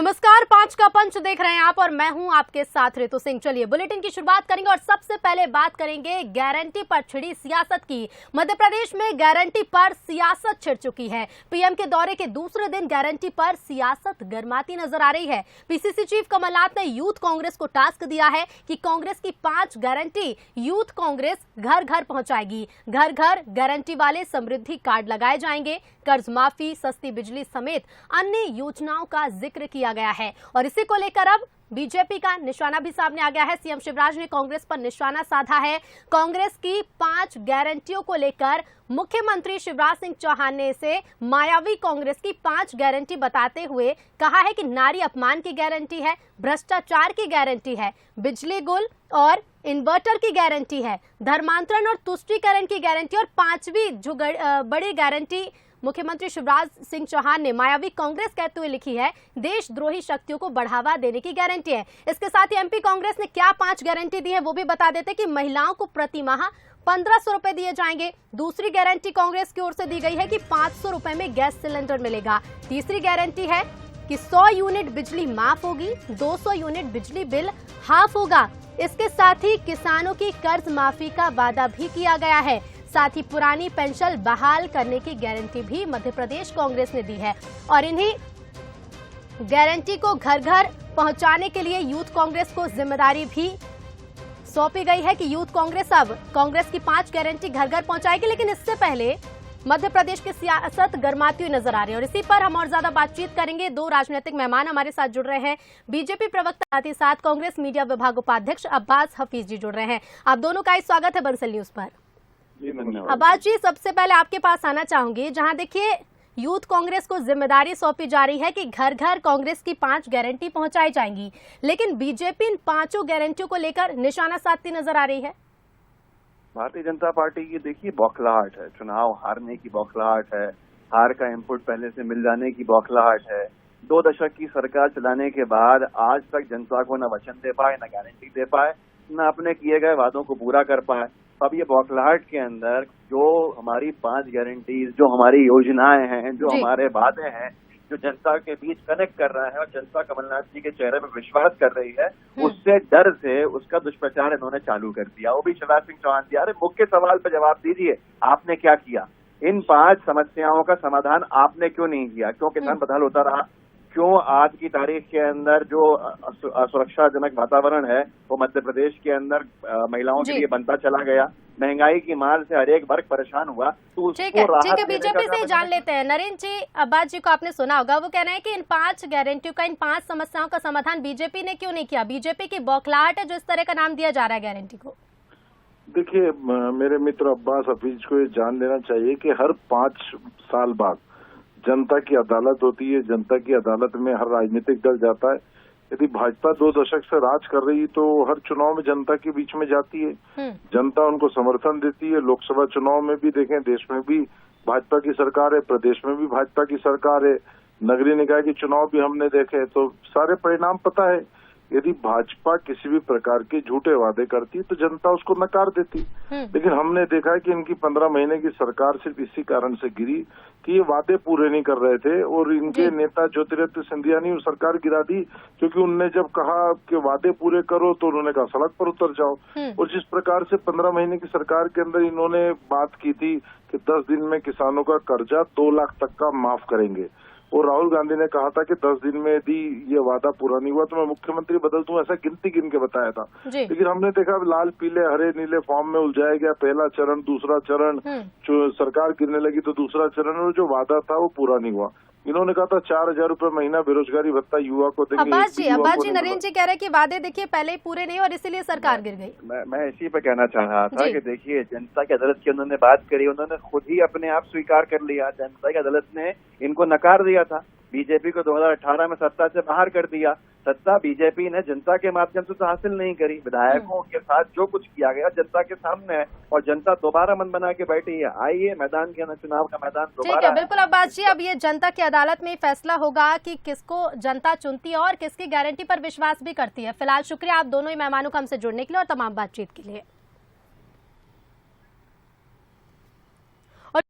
नमस्कार, 5 का पंच देख रहे हैं आप और मैं हूं आपके साथ ऋतु सिंह। चलिए बुलेटिन की शुरुआत करेंगे और सबसे पहले बात करेंगे गारंटी पर छिड़ी सियासत की। मध्य प्रदेश में गारंटी पर सियासत छिड़ चुकी है। पीएम के दौरे के दूसरे दिन गारंटी पर सियासत गरमाती नजर आ रही है। पीसीसी चीफ कमलनाथ ने यूथ कांग्रेस को टास्क दिया है कि कांग्रेस की 5 गारंटी यूथ कांग्रेस घर घर पहुंचाएगी। घर घर गारंटी वाले समृद्धि कार्ड लगाए जाएंगे। कर्ज माफी, सस्ती बिजली समेत अन्य योजनाओं का जिक्र किया गया है और इसी को लेकर अब बीजेपी का निशाना भी सामने आ गया है। सीएम शिवराज ने कांग्रेस पर निशाना साधा है। कांग्रेस की 5 गारंटियों को लेकर मुख्यमंत्री शिवराज सिंह चौहान ने इसे मायावी कांग्रेस की 5 गारंटी बताते हुए कहा है कि नारी अपमान की गारंटी है, भ्रष्टाचार की गारंटी है, बिजली गुल और इन्वर्टर की गारंटी है, धर्मांतरण और तुष्टीकरण की गारंटी और 5वीं जो बड़ी गारंटी मुख्यमंत्री शिवराज सिंह चौहान ने मायावी कांग्रेस कहते हुए लिखी है, देशद्रोही शक्तियों को बढ़ावा देने की गारंटी है। इसके साथ ही एमपी कांग्रेस ने क्या 5 गारंटी दी है वो भी बता देते कि महिलाओं को प्रति माह 1500 रुपए दिए जाएंगे। दूसरी गारंटी कांग्रेस की ओर से दी गई है कि 500 रुपए में गैस सिलेंडर मिलेगा। तीसरी गारंटी है कि 100 यूनिट बिजली माफ होगी, 200 यूनिट बिजली बिल हाफ होगा। इसके साथ ही किसानों की कर्ज माफी का वादा भी किया गया है। साथ ही पुरानी पेंशन बहाल करने की गारंटी भी मध्य प्रदेश कांग्रेस ने दी है और इन्हीं गारंटी को घर घर पहुंचाने के लिए यूथ कांग्रेस को जिम्मेदारी भी सौंपी गई है कि यूथ कांग्रेस अब कांग्रेस की 5 गारंटी घर घर पहुंचाएगी। लेकिन इससे पहले मध्य प्रदेश की सियासत गरमाती हुई नजर आ रही है और इसी पर हम और ज्यादा बातचीत करेंगे। 2 राजनीतिक मेहमान हमारे साथ जुड़ रहे हैं। बीजेपी प्रवक्ता साथ ही साथ कांग्रेस मीडिया विभाग उपाध्यक्ष अब्बास हफीज जी जुड़ रहे हैं। आप दोनों का ही स्वागत है बंसल न्यूज पर। अब्बास जी, सबसे पहले आपके पास आना चाहूंगी, जहां देखिए यूथ कांग्रेस को जिम्मेदारी सौंपी जा रही है कि घर घर कांग्रेस की 5 गारंटी पहुंचाई जाएंगी, लेकिन बीजेपी इन 5 गारंटियों को लेकर निशाना साधती नजर आ रही है। भारतीय जनता पार्टी की देखिए बौखलाहट है, चुनाव हारने की बौखलाहट है, हार का इनपुट पहले से मिल जाने की बौखलाहट है। 2 दशक की सरकार चलाने के बाद आज तक जनता को न वचन दे पाए, न गारंटी दे पाए, न अपने किए गए वादों को पूरा कर पाए। अब ये बौखलाहट के अंदर जो हमारी 5 गारंटीज, जो हमारी योजनाएं हैं, जो हमारे वादे हैं, जो जनता के बीच कनेक्ट कर रहा है और जनता कमलनाथ जी के चेहरे पर विश्वास कर रही है, उससे डर से उसका दुष्प्रचार इन्होंने चालू कर दिया। वो भी शिवराज सिंह चौहान जी, अरे मुख्य सवाल पर जवाब दीजिए, आपने क्या किया? इन 5 समस्याओं का समाधान आपने क्यों नहीं किया? क्यों किसान बदहाल होता रहा? क्यों आज की तारीख के अंदर जो असुरक्षाजनक वातावरण है वो मध्य प्रदेश के अंदर महिलाओं के लिए बनता चला गया? महंगाई की मार से हर एक वर्ग परेशान हुआ। तो ठीक है, बीजेपी से ही जान लेते हैं। नरेंद्र जी, अब्बास जी को आपने सुना होगा, वो कह रहे हैं कि इन 5 गारंटियों का, इन 5 समस्याओं का समाधान बीजेपी ने क्यों नहीं किया? बीजेपी की बौखलाहट है जो इस तरह का नाम दिया जा रहा है गारंटी को। देखिए, मेरे मित्र अब्बास हफीज को ये जान लेना चाहिए कि हर 5 साल बाद जनता की अदालत होती है। जनता की अदालत में हर राजनीतिक दल जाता है। यदि भाजपा 2 दशक से राज कर रही तो हर चुनाव में जनता के बीच में जाती है, जनता उनको समर्थन देती है। लोकसभा चुनाव में भी देखें, देश में भी भाजपा की सरकार है, प्रदेश में भी भाजपा की सरकार है, नगरीय निकाय के चुनाव भी हमने देखे, तो सारे परिणाम पता है। यदि भाजपा किसी भी प्रकार के झूठे वादे करती तो जनता उसको नकार देती, लेकिन हमने देखा है कि इनकी 15 महीने की सरकार सिर्फ इसी कारण से गिरी कि ये वादे पूरे नहीं कर रहे थे और इनके नेता ज्योतिरादित्य सिंधिया ने सरकार गिरा दी, क्योंकि उनने जब कहा कि वादे पूरे करो तो उन्होंने कहा सड़क पर उतर जाओ। और जिस प्रकार से 15 महीने की सरकार के अंदर इन्होंने बात की थी कि 10 दिन में किसानों का कर्जा 2 लाख तक का माफ करेंगे, और राहुल गांधी ने कहा था कि 10 दिन में यदि ये वादा पूरा नहीं हुआ तो मैं मुख्यमंत्री बदल दूं, ऐसा गिनती गिन के बताया था। लेकिन हमने देखा लाल पीले हरे नीले फॉर्म में उलझाया गया। पहला चरण, दूसरा चरण, जो सरकार गिरने लगी तो दूसरा चरण, और जो वादा था वो पूरा नहीं हुआ। इन्होंने कहा था 4000 रुपए महीना बेरोजगारी भत्ता युवा को देंगे। अब्बास जी, नरेंद्र जी कह रहे हैं कि वादे देखिए पहले ही पूरे नहीं और इसीलिए सरकार गिर गई। मैं इसी पे कहना चाह रहा था कि देखिए जनता की अदालत की उन्होंने बात करी, उन्होंने खुद ही अपने आप स्वीकार कर लिया। जनता की अदालत ने इनको नकार दिया था। बीजेपी को 2018 में सत्ता से बाहर कर दिया। सत्ता बीजेपी ने जनता के माध्यम से तो हासिल नहीं करी। विधायकों के साथ जो कुछ किया गया जनता के सामने है और जनता दोबारा मन बना के बैठी है। आइए मैदान के चुनाव का मैदान दोबारा। ठीक है, बिल्कुल अब्बास जी, अब ये जनता की अदालत में फैसला होगा कि किसको जनता चुनती है और किसकी गारंटी पर विश्वास भी करती है। फिलहाल शुक्रिया आप दोनों ही मेहमानों को हमसे जुड़ने के लिए और तमाम बातचीत के लिए।